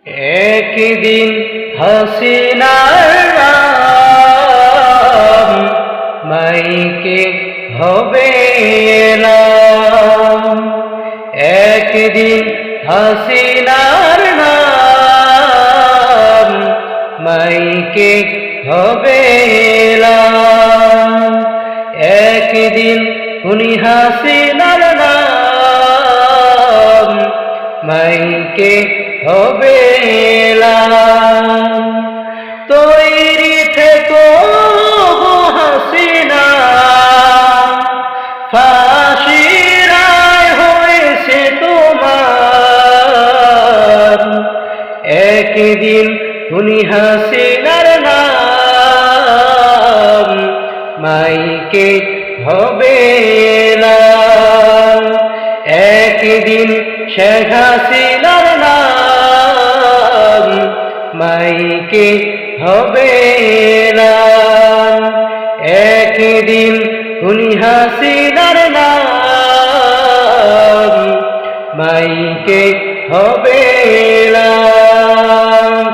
একদিন হাসিনার নাম মাইকে হবে এলাম। একদিন হাসিনার নাম মাইকে হবে এলাম। একদিন উনি হাসিনার নাম মাইকে হবে এলাম। তৈরি থেকো হাসিনা, ফাঁসির রায় হয়েছে তোমার। একদিন উনি হাসিনার নাম মাইকে হবে এলাম। একদিন শেখ হাসিনার নাম মাইকে হবে এলাম। একদিন উনি হাসিনার নাম মাইকে হবে এলাম।